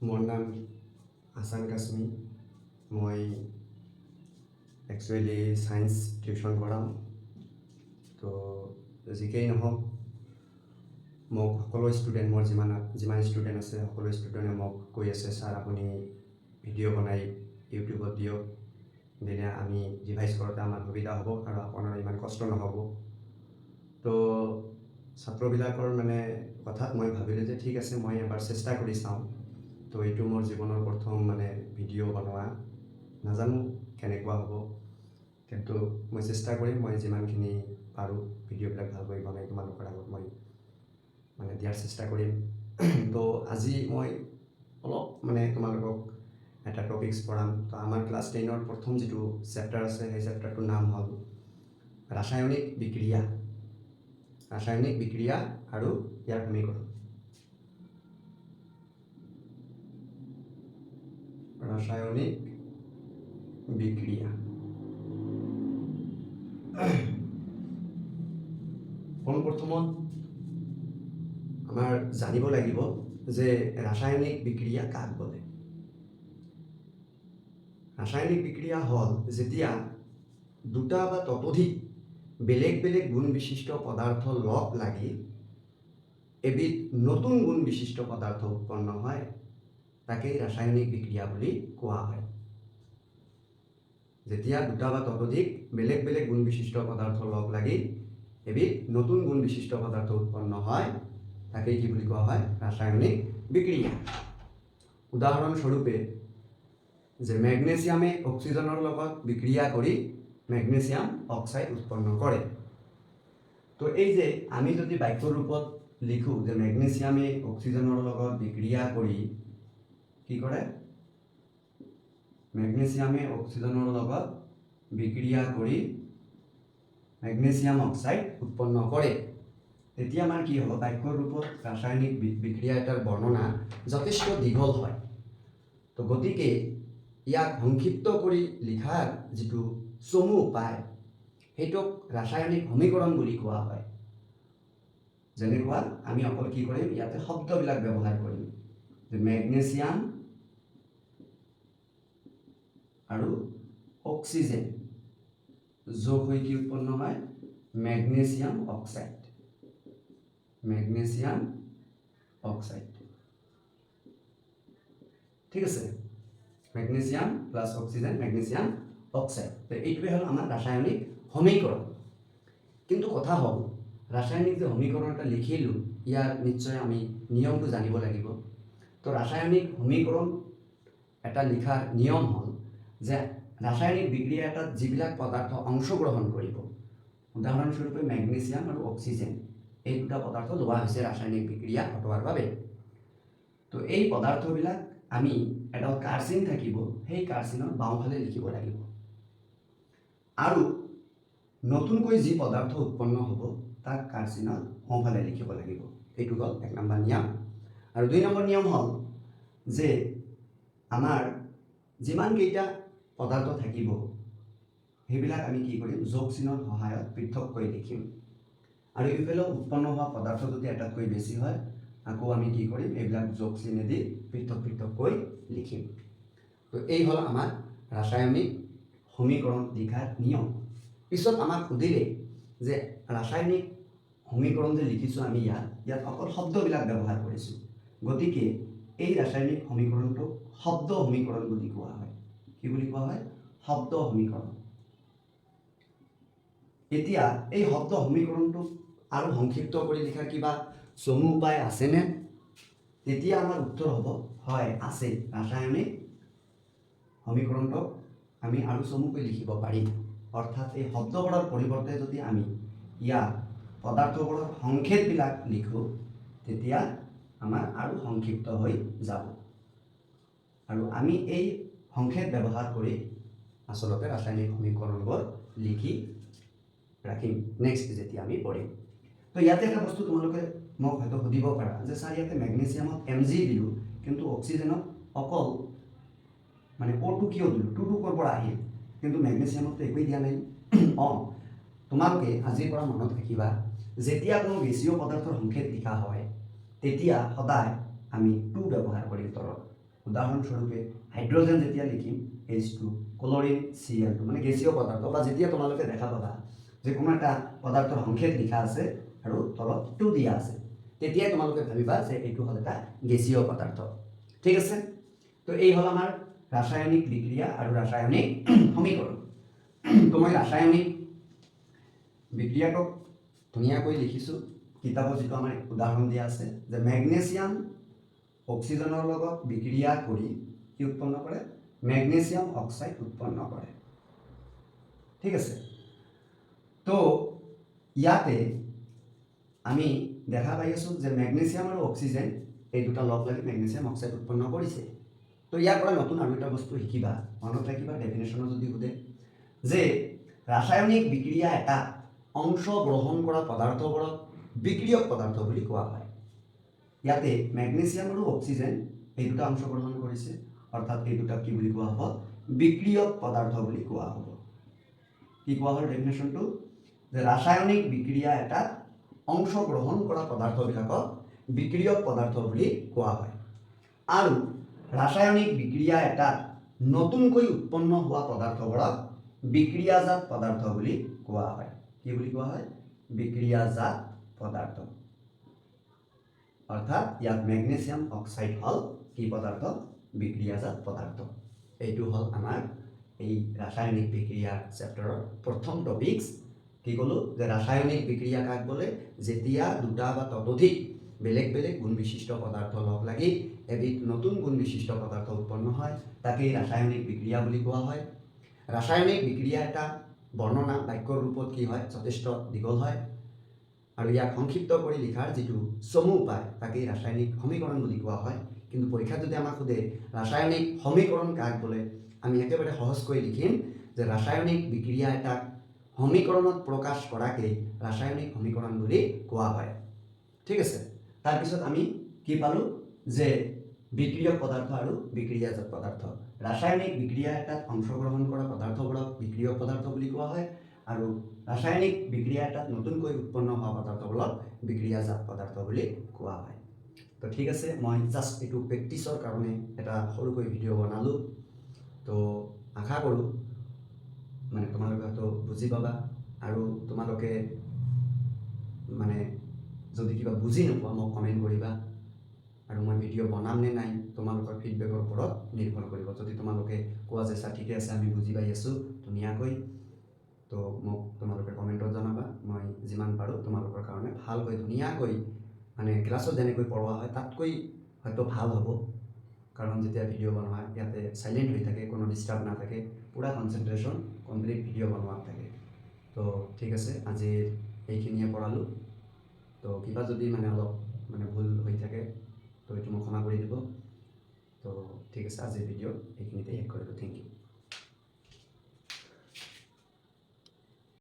মোৰ নাম আসান কাশ্মী। মই একচুৱেলি ছায়েন্স টিউশ্যন কৰাম। তো যিকেই নহওক, মোক সকলো ষ্টুডেণ্ট, মোৰ যিমান ষ্টুডেণ্ট আছে সকলো ষ্টুডেণ্টে মোক কৈ আছে, ছাৰ আপুনি ভিডিঅ' বনাই ইউটিউবত দিয়ক, দিলে আমি ডিভাইচ কৰোঁতে আমাৰ সুবিধা হ'ব আৰু আপোনাৰ ইমান কষ্ট নহ'ব। তো ছাত্ৰবিলাকৰ কথাত মই ভাবিলোঁ যে ঠিক আছে, মই এবাৰ চেষ্টা কৰি চাওঁ। তো এইটো মোৰ জীৱনৰ প্ৰথম ভিডিঅ' বনোৱা। নাজানো কেনেকুৱা হ'ব, কিন্তু মই চেষ্টা কৰিম। মই যিমানখিনি পাৰোঁ ভিডিঅ'বিলাক ভালকৈ বনাই তোমালোকৰ আগত মই দিয়াৰ চেষ্টা কৰিম। তো আজি মই অলপ তোমালোকক এটা টপিকছ পঢ়াম। তো আমাৰ ক্লাছ 10ৰ প্ৰথম যিটো চেপ্টাৰ আছে, সেই চেপ্টাৰটোৰ নাম হ'ল ৰাসায়নিক বিক্ৰিয়া। ৰাসায়নিক বিক্ৰিয়া আৰু ইয়াৰ সমীকৰণ। ৰাসায়নিক বিক্ৰিয়া। পোনপ্ৰথমত আমাৰ জানিব লাগিব যে ৰাসায়নিক বিক্ৰিয়া কাক বলে। ৰাসায়নিক বিক্ৰিয়া হ'ল যেতিয়া দুটা বা ততোধিক বেলেগ বেলেগ গুণ বিশিষ্ট পদাৰ্থ লগ লাগি এবিধ নতুন গুণ বিশিষ্ট পদাৰ্থ উৎপন্ন হয়, তাকেই ৰাসায়নিক বিক্ৰিয়া বুলি কোৱা হয়। যেতিয়া দুটা বা ততোধিক বেলেগ বেলেগ গুণ বিশিষ্ট পদাৰ্থ লগ লাগি এবিধ নতুন গুণ বিশিষ্ট পদাৰ্থ উৎপন্ন হয়, তাকেই কি বুলি কোৱা হয়? ৰাসায়নিক বিক্ৰিয়া। উদাহৰণস্বৰূপে যে মেগনেছিয়ামে অক্সিজেনৰ লগত বিক্ৰিয়া কৰি মেগনেছিয়াম অক্সাইড উৎপন্ন কৰে। তো এই যে আমি যদি বাক্যৰ ৰূপত লিখো যে মেগনেছিয়ামে অক্সিজেনৰ লগত বিক্ৰিয়া কৰি কি কৰে? মেগনেছিয়ামে অক্সিজেনৰ লগত বিক্ৰিয়া কৰি মেগনেছিয়াম অক্সাইড উৎপন্ন কৰে। তেতিয়া আমাৰ কি হ'ব? বাক্যৰ ৰূপত ৰাসায়নিক বিক্ৰিয়া এটাৰ বৰ্ণনা যথেষ্ট দীঘল হয়। তো গতিকে ইয়াক সংক্ষিপ্ত কৰি লিখাৰ যিটো চমু উপায়, সেইটোক ৰাসায়নিক সমীকৰণ বুলি কোৱা হয়। যেনেকুৱা আমি অকল কি কৰিম? ইয়াতে শব্দবিলাক ব্যৱহাৰ কৰিম যে মেগনেছিয়াম আৰু অক্সিজেন যোগ হৈ কি উৎপন্ন হয়? Magnesium oxide. মেগনেছিয়াম অক্সাইড, ঠিক আছে? Magnesium plus oxygen, magnesium oxide. তো এইটোৱে হ'ল আমাৰ ৰাসায়নিক সমীকৰণ। কিন্তু কথা হ'ল, ৰাসায়নিক যে সমীকৰণ এটা লিখিলোঁ, ইয়াৰ নিশ্চয় আমি নিয়মটো জানিব লাগিব। তো ৰাসায়নিক সমীকৰণ এটা লিখাৰ নিয়ম হ'ল যে ৰাসায়নিক বিক্ৰিয়া এটাত যিবিলাক পদাৰ্থ অংশগ্ৰহণ কৰিব, উদাহৰণস্বৰূপে মেগনেছিয়াম আৰু অক্সিজেন, এই দুটা পদাৰ্থ লোৱা হৈছে ৰাসায়নিক বিক্ৰিয়া ঘটোৱাৰ বাবে। তো এই পদাৰ্থবিলাক আমি এডাল কাৰ্চিন থাকিব, সেই কাৰ্চিনৰ বাওঁফালে লিখিব লাগিব। আৰু নতুনকৈ যি পদাৰ্থ উৎপন্ন হ'ব তাক কাৰ্চিনৰ সোঁফালে লিখিব লাগিব। এইটো হ'ল 1 নম্বৰ নিয়ম। আৰু 2 নম্বৰ নিয়ম হ'ল যে আমাৰ যিমানকেইটা পদাৰ্থ থাকিব সেইবিলাক আমি কি কৰিম? যোগ চিনৰ সহায়ত পৃথককৈ লিখিম। আৰু এইফালে উৎপন্ন হোৱা পদাৰ্থ যদি এটাতকৈ বেছি হয়, আকৌ আমি কি কৰিম? এইবিলাক যোগ চিনেদি পৃথক পৃথককৈ লিখিম। তো এই হ'ল আমাৰ ৰাসায়নিক সমীকৰণ লিখাৰ নিয়ম। পিছত আমাক সুধিলে যে ৰাসায়নিক সমীকৰণ যে লিখিছোঁ আমি ইয়াত অকল শব্দবিলাক ব্যৱহাৰ কৰিছোঁ, গতিকে এই ৰাসায়নিক সমীকৰণটোক শব্দ সমীকৰণ বুলি কোৱা হয়। কি বুলি কোৱা হয়? শব্দ সমীকৰণ। এতিয়া এই শব্দ সমীকৰণটোক আৰু সংক্ষিপ্ত কৰি লিখাৰ কিবা চমু উপায় আছেনে? তেতিয়া আমাৰ উত্তৰ হ'ব হয়, আছে। ৰাসায়নিক সমীকৰণটোক আমি আৰু চমুকৈ লিখিব পাৰিম। অৰ্থাৎ এই শব্দবোৰৰ পৰিৱৰ্তে যদি আমি ইয়াত পদাৰ্থবোৰৰ সংকেতবিলাক লিখোঁ, তেতিয়া আমাৰ আৰু সংক্ষিপ্ত হৈ যাব। আৰু আমি এই সংকেত ব্যৱহাৰ কৰি আচলতে ৰাসায়নিক সমীকৰণবোৰ লিখি ৰাখিম নেক্সট যেতিয়া আমি পঢ়িম। তো ইয়াতে এটা বস্তু তোমালোকে মোক হয়তো সুধিব পাৰা যে ছাৰ ইয়াতে মেগনেছিয়ামত Mg দিলোঁ, কিন্তু অক্সিজেনত অকল O2 কিয় দিলোঁ? 2 ক'ৰ পৰা আহিল? কিন্তু মেগনেছিয়ামততো একোৱেই দিয়া নাই। তোমালোকে আজিৰ পৰা মনত ৰাখিবা, যেতিয়া কোনো গেছীয় পদাৰ্থৰ সংকেত লিখা হয়, তেতিয়া সদায় আমি 2 ব্যৱহাৰ কৰিম তলত। উদাহৰণস্বৰূপে হাইড্ৰজেন যেতিয়া লিখিম H2, ক্লৰিন Cl2, মানে গেছীয় পদাৰ্থ, বা যেতিয়া তোমালোকে দেখা পাবা যে কোনো এটা পদাৰ্থৰ সংকেত লিখা আছে আৰু তলত 2 দিয়া আছে, তেতিয়াই তোমালোকে ভাবিবা যে এইটো হ'ল এটা গেছীয় পদাৰ্থ। ঠিক আছে, তো এই হ'ল আমাৰ ৰাসায়নিক বিক্ৰিয়া আৰু ৰাসায়নিক সমীকৰণ। তো মই ৰাসায়নিক বিক্ৰিয়াটোক ধুনীয়াকৈ লিখিছোঁ কিতাপত, যিটো আমাৰ উদাহৰণ দিয়া আছে যে মেগনেছিয়াম অক্সিজেনৰ লগত বিক্ৰিয়া কৰি কি উৎপন্ন কৰে? মেগনেছিয়াম অক্সাইড উৎপন্ন কৰে। ঠিক আছে, তো ইয়াতে আমি দেখা পাই আছোঁ যে মেগনেছিয়াম আৰু অক্সিজেন এই দুটা লগ লাগি মেগনেছিয়াম অক্সাইড উৎপন্ন কৰিছে। তো ইয়াৰ পৰা নতুন আৰু এটা বস্তু শিকিবা, মনত ৰাখিবা ডেফিনেশ্যনত যদি সোধে যে ৰাসায়নিক বিক্ৰিয়া এটা অংশ গ্ৰহণ কৰা পদাৰ্থবোৰক বিক্ৰিয়ক পদাৰ্থ বুলি কোৱা হয়। ইয়াতে মেগনেছিয়াম আৰু অক্সিজেন এই দুটা অংশগ্ৰহণ কৰিছে, অৰ্থাৎ এই দুটাক কি বুলি কোৱা হ'ব? বিক্ৰিয়ক পদাৰ্থ বুলি কোৱা হ'ব। কি কোৱা হ'ল ডেফিনেশ্যনটো? যে ৰাসায়নিক বিক্ৰিয়া এটা অংশগ্ৰহণ কৰা পদাৰ্থবিলাকক বিক্ৰিয়ক পদাৰ্থ বুলি কোৱা হয়। আৰু ৰাসায়নিক বিক্ৰিয়া এটা নতুনকৈ উৎপন্ন হোৱা পদাৰ্থবোৰক বিক্ৰিয়াজাত পদাৰ্থ বুলি কোৱা হয়। কি বুলি কোৱা হয়? বিক্ৰিয়াজাত পদাৰ্থ। অৰ্থাৎ ইয়াত মেগনেছিয়াম অক্সাইড হ'ল কি পদাৰ্থ? বিক্ৰিয়াজাত পদাৰ্থ। এইটো হ'ল আমাৰ এই ৰাসায়নিক বিক্ৰিয়াৰ চেপ্টাৰৰ প্ৰথম টপিকছ। কি ক'লোঁ? যে ৰাসায়নিক বিক্ৰিয়া কাক বোলে? যেতিয়া দুটা বা ততোধিক বেলেগ বেলেগ গুণ বিশিষ্ট পদাৰ্থ লগ লাগি এবিধ নতুন গুণ বিশিষ্ট পদাৰ্থ উৎপন্ন হয়, তাকেই ৰাসায়নিক বিক্ৰিয়া বুলি কোৱা হয়। ৰাসায়নিক বিক্ৰিয়া এটা বৰ্ণনা বাক্যৰ ৰূপত কি হয়? যথেষ্ট দীঘল হয়, আৰু ইয়াক সংক্ষিপ্ত কৰি লিখাৰ যিটো চমু উপায় তাকেই ৰাসায়নিক সমীকৰণ বুলি কোৱা হয়। কিন্তু পৰীক্ষাত যদি আমাক সোধে ৰাসায়নিক সমীকৰণ কাক বোলে, আমি একেবাৰে সহজকৈ লিখিম যে ৰাসায়নিক বিক্ৰিয়া এটাক সমীকৰণত প্ৰকাশ কৰাকেই ৰাসায়নিক সমীকৰণ বুলি কোৱা হয়। ঠিক আছে, তাৰপিছত আমি কি পালোঁ? যে বিক্ৰিয়ক পদাৰ্থ আৰু বিক্ৰিয়াজাত পদাৰ্থ। ৰাসায়নিক বিক্ৰিয়া এটাত অংশগ্ৰহণ কৰা পদাৰ্থবোৰক বিক্ৰিয়ক পদাৰ্থ বুলি কোৱা হয়, আৰু ৰাসায়নিক বিক্ৰিয়া এটাত নতুনকৈ উৎপন্ন হোৱা পদাৰ্থবোৰক বিক্ৰিয়াজাত পদাৰ্থ বুলি কোৱা হয়। তো ঠিক আছে, মই জাষ্ট এইটো প্ৰেক্টিছৰ কাৰণে এটা সৰুকৈ ভিডিঅ' বনালোঁ। তো আশা কৰোঁ মানে তোমালোকে হয়তো বুজি পাবা, আৰু তোমালোকে মানে যদি কিবা বুজি নোপোৱা মোক কমেণ্ট কৰিবা, আৰু মই ভিডিঅ' বনাম নে নাই তোমালোকৰ ফিডবেকৰ ওপৰত নিৰ্ভৰ কৰিব। যদি তোমালোকে কোৱা যে ছাৰ ঠিকে আছে, আমি বুজি পাই আছোঁ ধুনীয়াকৈ, তো মোক তোমালোকে কমেণ্টত জনাবা। মই যিমান পাৰোঁ তোমালোকৰ কাৰণে ভালকৈ ধুনীয়াকৈ, মানে ক্লাছত যেনেকৈ পঢ়োৱা হয় তাতকৈ হয়তো ভাল হ'ব, কাৰণ যেতিয়া ভিডিঅ' বনোৱা ইয়াতে চাইলেণ্ট হৈ থাকে, কোনো ডিষ্টাৰ্ব নাথাকে, পূৰা কনচেনট্ৰেশ্যন কমপ্লিট ভিডিঅ' বনোৱাত থাকে। তো ঠিক আছে, আজি এইখিনিয়ে পঢ়ালোঁ। তো কিবা যদি মানে অলপ মানে ভুল হৈ থাকে তো এইটো মোক ক্ষমা কৰি দিব। তো ঠিক আছে, আজিৰ ভিডিঅ' এইখিনিতে শেষ কৰিলোঁ। Thank U.